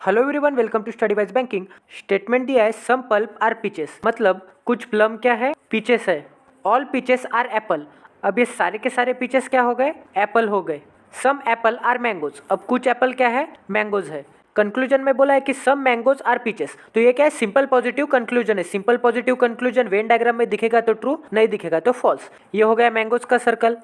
Hello everyone, welcome to study wise banking. Statement दिया है सम pulp are peaches, मतलब कुछ प्लम क्या है, पीचेस है। ऑल पीचेस आर एप्पल, अब ये सारे के सारे पीचेस क्या हो गए, एप्पल हो गए। सम एप्पल आर मैंगोज, अब कुछ एप्पल क्या है, मैंगोज है। कंक्लूजन में बोला है कि सम मैंगोज आर पीचेस, तो ये क्या है, सिंपल पॉजिटिव कंक्लूजन है। Simple positive conclusion Venn diagram में दिखेगा तो ट्रू, नहीं दिखेगा तो फॉल्स। ये हो गया मैंगोज का सर्कल।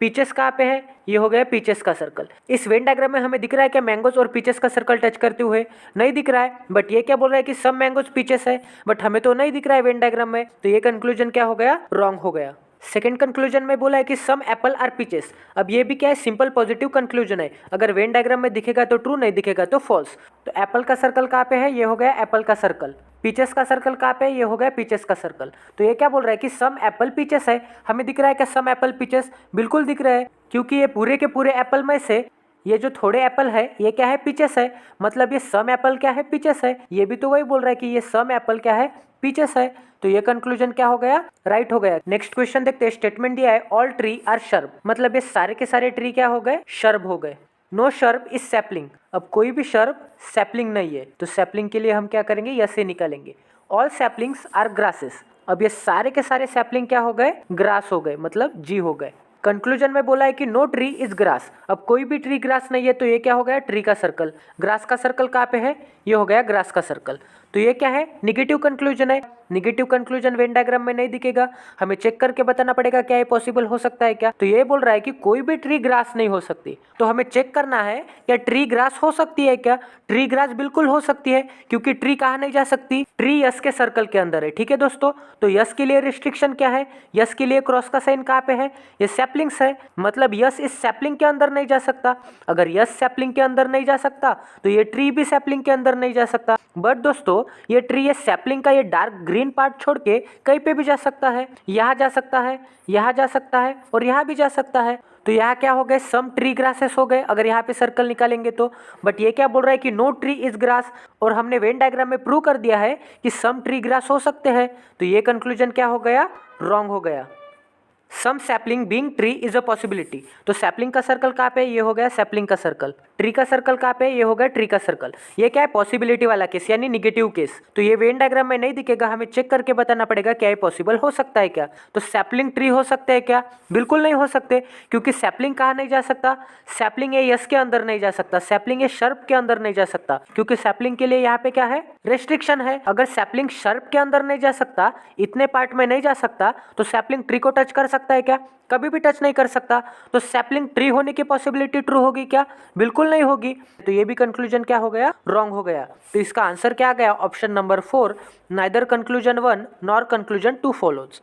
पीचेस कहाँ पे है, ये हो गया पीचेस का सर्कल। इस वेन डायग्राम में हमें दिख रहा है क्या मैंगोज और पीचेस का सर्कल टच करते हुए, नहीं दिख रहा है। बट ये क्या बोल रहा है कि सम मैंगोज पीचेस है, बट हमें तो नहीं दिख रहा है वेन डायग्राम में, तो ये कंक्लूजन क्या हो गया, रॉन्ग हो गया। सेकंड कंक्लूजन में बोला है कि सम एप्पल आर पीचेस, अब ये भी क्या है, सिंपल पॉजिटिव कंक्लूजन है। अगर वेन डायग्राम में दिखेगा तो ट्रू, नहीं दिखेगा तो फॉल्स। तो एप्पल का सर्कल कहाँ पे है, ये हो गया एप्पल का सर्कल। पीचेस का सर्कल कहाँ पे है, ये हो गया पीचेस का सर्कल। तो ये क्या बोल रहा है कि सम एप्पल पीचेस है। हमें दिख रहा है क्या सम एप्पल पीचेस, बिल्कुल दिख रहा है, क्योंकि ये पूरे के पूरे एप्पल में से ये जो थोड़े एप्पल है ये क्या है, पीचेस है। मतलब ये सम एप्पल क्या है, पीचेस है। ये भी तो वही बोल रहा है कि ये सम एप्पल क्या है, पीचेस है। तो ये कंक्लूजन क्या हो गया, राइट हो गया। नेक्स्ट क्वेश्चन देखते हैं। स्टेटमेंट दिया है ऑल ट्री आर शर्ब, मतलब ये सारे के सारे ट्री क्या हो गए, शर्ब हो गए। नो शर्ब इज सैपलिंग, अब कोई भी शर्ब सैपलिंग नहीं है, तो सैपलिंग के लिए हम क्या करेंगे, यस से निकालेंगे। ऑल सैपलिंग्स आर ग्रासेस, अब ये सारे के सारे सैपलिंग क्या हो गए, ग्रास हो गए, मतलब जी हो गए। कंक्लूजन में बोला है कि नो ट्री इज ग्रास, अब कोई भी ट्री ग्रास नहीं है, तो ये क्या हो गया, ट्री का सर्कल। ग्रास का सर्कल कहाँ पे है, ये हो गया ग्रास का सर्कल। तो ये क्या है, निगेटिव कंक्लूजन है। निगेटिव कंक्लूजन वेन डायग्राम में नहीं दिखेगा, हमें चेक करके बताना पड़ेगा क्या ये पॉसिबल हो सकता है क्या। तो ये बोल रहा है कि कोई भी ट्री ग्रास नहीं हो सकती, तो हमें चेक करना है क्या ट्री ग्रास हो सकती है क्या। ट्री ग्रास बिल्कुल हो सकती है, क्योंकि ट्री कहाँ नहीं जा सकती, ट्री यस के सर्कल के अंदर है। ठीक है दोस्तों, तो यस के लिए रिस्ट्रिक्शन क्या है, यस के लिए क्रॉस का साइन कहाँ पे है, ये सैपलिंग्स है, मतलब यस इस सैपलिंग के अंदर नहीं जा सकता। अगर यस सैपलिंग के अंदर नहीं जा सकता, तो ये ट्री भी सैपलिंग के अंदर नहीं जा सकता। बट दोस्तों ये ट्री, ये सैपलिंग का ये डार्क ग्रीन पार्ट छोड़ के कहीं पे भी जा सकता है। यहाँ जा सकता है, यहाँ जा सकता है, और यहाँ भी जा सकता है। तो यहाँ क्या हो गए, सम ट्री ग्रासेस हो गए अगर यहाँ पे सर्कल निकालेंगे तो। बट ये क्या बोल रहा है कि नो ट्री इज ग्रास, और हमने वेन डायग्राम में प्रूव कर दिया है कि सम ट्री ग्रास हो सकते हैं। तो ये कंक्लूजन क्या हो गया, रॉन्ग हो गया। Some sapling being tree is a possibility, तो सैपलिंग का सर्कल कहाँ पे, ये हो गया सैपलिंग का सर्कल। ट्री का सर्कल कहाँ पे, ये हो गया ट्री का सर्कल। ये क्या है, पॉसिबिलिटी वाला केस, यानी निगेटिव केस। तो ये वेन डायग्राम में नहीं दिखेगा, हमें चेक करके बताना पड़ेगा क्या ये पॉसिबल हो सकता है क्या। तो सैपलिंग ट्री हो सकते हैं क्या, बिल्कुल नहीं हो सकते, क्योंकि सैपलिंग कहाँ नहीं जा सकता, सैपलिंग ये यस के अंदर नहीं जा सकता, सैपलिंग ये शर्प के अंदर नहीं जा सकता, क्योंकि सैपलिंग के लिए यहाँ पे क्या है, रेस्ट्रिक्शन है। अगर सैपलिंग शर्प के अंदर नहीं जा सकता, इतने पार्ट में नहीं जा सकता, तो सैपलिंग ट्री को टच कर सकता है क्या, कभी भी टच नहीं कर सकता। तो सैपलिंग ट्री होने की पॉसिबिलिटी ट्रू होगी क्या, बिल्कुल नहीं होगी। तो ये भी कंक्लूजन क्या हो गया, रॉन्ग हो गया। तो इसका आंसर क्या आ गया, option number 4, neither conclusion 1 nor conclusion 2 follows.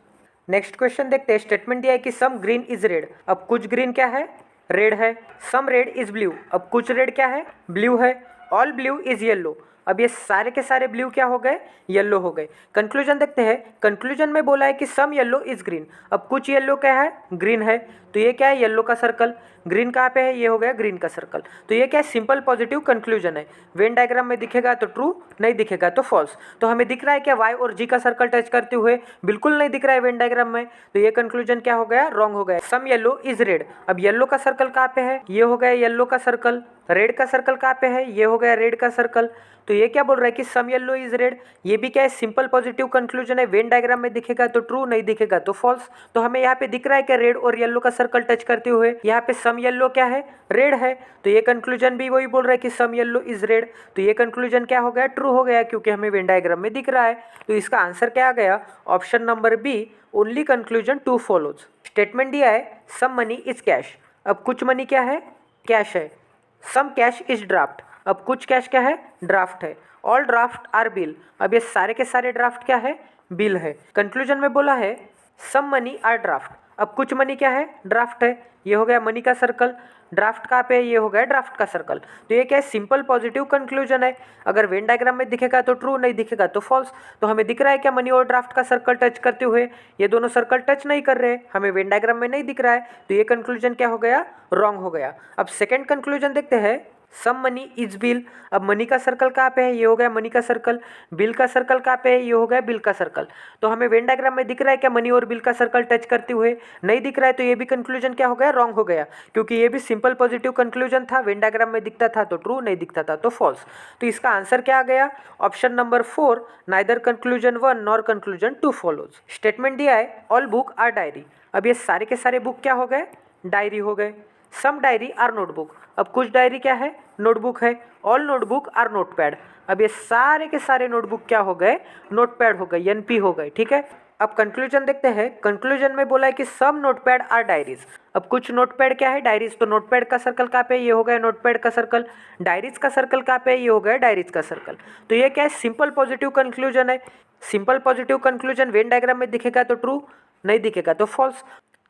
Next question देखते हैं। स्टेटमेंट दिया है कि सम ग्रीन इज रेड, अब कुछ ग्रीन क्या है, रेड है। सम रेड इज ब्लू, अब कुछ रेड क्या है, ब्लू है। ऑल ब्लू इज येलो, अब ये सारे के सारे ब्लू क्या हो गए, येलो हो गए। कंक्लूजन देखते हैं। कंक्लूजन में बोला है कि सम येलो इज ग्रीन, अब कुछ येलो क्या है, ग्रीन है। तो ये क्या है, येलो का सर्कल। ग्रीन कहाँ पे है, ये हो गया ग्रीन का सर्कल। तो ये क्या है, सिंपल पॉजिटिव कंक्लूजन है। वेन डायग्राम में दिखेगा तो ट्रू, नहीं दिखेगा तो फॉल्स। तो हमें दिख रहा है क्या, वाई और जी का सर्कल टच करते हुए, बिल्कुल नहीं दिख रहा है वेन डायग्राम में। तो ये कंक्लूजन क्या हो गया, रॉन्ग हो गया। सम येलो इज रेड, अब येलो का सर्कल कहाँ पे है, ये हो गया येलो का सर्कल। रेड का सर्कल कहाँ पे है, ये हो गया रेड का सर्कल। तो ये क्या बोल रहा है कि सम येलो इज रेड, ये भी क्या है, सिंपल पॉजिटिव कंक्लूजन है। वेन डायग्राम में दिखेगा तो ट्रू, नहीं दिखेगा तो फॉल्स। तो हमें यहाँ पे दिख रहा है कि रेड और येलो का सर्कल टच करते हुए यहाँ पे सम येलो क्या है, रेड है। तो ये कंक्लूजन भी वही बोल रहा है कि सम येलो इज रेड। तो ये कंक्लूजन क्या हो गया, ट्रू हो गया, क्योंकि हमें वेन डायग्राम में दिख रहा है। तो इसका आंसर क्या आ गया, option number B, only conclusion 2 follows. Statement दिया है सम मनी इज कैश, अब कुछ मनी क्या है, कैश है। सम कैश इज ड्राफ्ट, अब कुछ कैश क्या है, ड्राफ्ट है। ऑल ड्राफ्ट आर बिल, अब ये सारे के सारे ड्राफ्ट क्या है, बिल है। कंक्लूजन में बोला है सम मनी आर ड्राफ्ट, अब कुछ मनी क्या है, ड्राफ्ट है। ये हो गया मनी का सर्कल। ड्राफ्ट कहाँ पे है, ये हो गया ड्राफ्ट का सर्कल। तो ये क्या है, सिंपल पॉजिटिव कंक्लूजन है। अगर वेन डायग्राम में दिखेगा तो ट्रू, नहीं दिखेगा तो फॉल्स। तो हमें दिख रहा है क्या, मनी और ड्राफ्ट का सर्कल टच करते हुए, ये दोनों सर्कल टच नहीं कर रहे, हमें वेन डायग्राम में नहीं दिख रहा है। तो ये कंक्लूजन क्या हो गया, रॉन्ग हो गया। अब सेकेंड कंक्लूजन देखते हैं। Some money is bill. अब मनी का सर्कल कहाँ पे है, ये हो गया मनी का सर्कल। बिल का सर्कल कहाँ पे है, ये हो गया बिल का सर्कल। तो हमें वेन डायग्राम में दिख रहा है क्या मनी और बिल का सर्कल टच करते हुए? नहीं दिख रहा है, तो ये भी कंक्लूजन क्या हो गया, रॉन्ग हो गया, क्योंकि ये भी सिंपल पॉजिटिव कंक्लूजन था। वेन डायग्राम में दिखता था तो ट्रू, नहीं दिखता था तो फॉल्स। तो इसका आंसर क्या आ गया, option number 4, neither conclusion 1 nor conclusion 2 follows. Statement दिया है ऑल बुक आर डायरी। अब ये सारे के सारे बुक क्या हो गए, डायरी हो गए। Some diary are notebook. अब कुछ डायरी क्या है, नोटबुक है। All notebook are notepad. अब ये सारे के सारे नोटबुक क्या हो गए, नोटपैड हो गए, एनपी हो गए, ठीक है। अब कंक्लूजन देखते हैं। कंक्लूजन में बोला है कि सम नोटपैड आर डायरीज। अब कुछ नोटपैड क्या है, डायरीज। तो नोटपैड का सर्कल कहाँ पे, ये हो गया नोटपैड का सर्कल। डायरीज का सर्कल कहाँ पे, ये हो गया डायरीज का सर्कल। तो ये क्या है, सिंपल पॉजिटिव कंक्लूजन है। Simple positive conclusion Venn diagram में दिखेगा तो ट्रू, नहीं दिखेगा तो फॉल्स।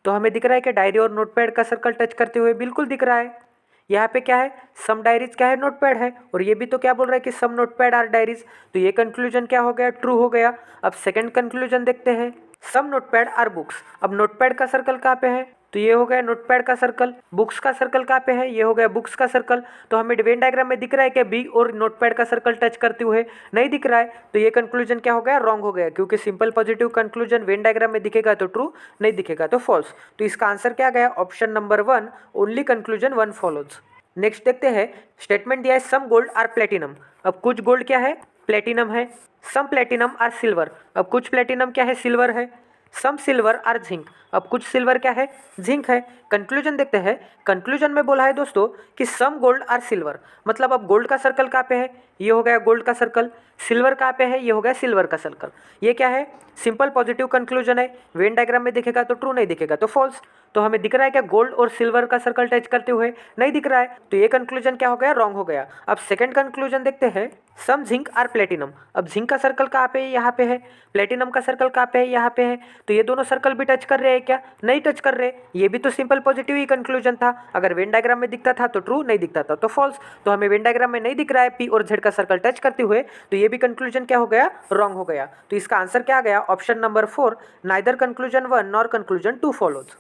तो हमें दिख रहा है कि डायरी और नोटपैड का सर्कल टच करते हुए बिल्कुल दिख रहा है। यहाँ पे क्या है, सम डायरीज क्या है, नोटपैड है। और ये भी तो क्या बोल रहा है कि सम नोटपैड आर डायरीज। तो ये कंक्लूजन क्या हो गया, ट्रू हो गया। अब सेकंड कंक्लूजन देखते हैं। सम नोटपैड आर बुक्स। अब नोटपैड का सर्कल कहाँ पे है, तो ये हो गया नोटपैड का सर्कल। बुक्स का सर्कल कहाँ पे है, ये हो गया बुक्स का सर्कल। तो हमें वेन डायग्राम में दिख रहा है कि बी और नोटपैड का सर्कल टच करते हुए, नहीं दिख रहा है। तो ये कंक्लूजन क्या हो गया, रॉन्ग हो गया, क्योंकि simple positive conclusion Venn diagram में दिखेगा तो ट्रू, नहीं दिखेगा तो फॉल्स। तो इसका आंसर क्या गया, option number 1, only conclusion 1 follows. Next देखते हैं। स्टेटमेंट दिया है सम गोल्ड आर प्लेटिनम। अब कुछ गोल्ड क्या है, प्लेटिनम है। सम प्लेटिनम आर सिल्वर। अब कुछ प्लेटिनम क्या है, सिल्वर है। सम सिल्वर आर जिंक। अब कुछ सिल्वर क्या है, जिंक है। कंक्लूजन देखते हैं। कंक्लूजन में बोला है दोस्तों कि सम गोल्ड आर सिल्वर। मतलब अब गोल्ड का सर्कल कहाँ पे है, ये हो गया गोल्ड का सर्कल। सिल्वर कहाँ पे है, ये हो गया सिल्वर का सर्कल। ये क्या है, सिंपल पॉजिटिव कंक्लूजन है। वेन डायग्राम में दिखेगा तो ट्रू, नहीं दिखेगा तो फॉल्स। तो हमें दिख रहा है क्या, गोल्ड और सिल्वर का सर्कल टच करते हुए, नहीं दिख रहा है। तो ये कंक्लूजन क्या हो गया, रॉन्ग हो गया। अब सेकंड कंक्लूजन देखते हैं। सम जिंक आर प्लेटिनम। अब जिंक का सर्कल कहाँ पे है, यहाँ पे है। प्लेटिनम का सर्कल कहाँ पे है, यहाँ पे है। तो ये दोनों सर्कल भी टच कर रहे हैं क्या, नहीं टच कर रहे। ये भी तो सिंपल पॉजिटिव ही कंक्लूजन था। अगर वेन डायग्राम में दिखता था तो ट्रू, नहीं दिखता था तो फॉल्स। तो हमें वेन डायग्राम में नहीं दिख रहा है पी और जेड का सर्कल टच करते हुए, तो ये भी कंक्लूजन क्या हो गया, रॉन्ग हो गया। तो इसका आंसर क्या आ गया, option number 4, neither conclusion 1 nor conclusion 2 follows.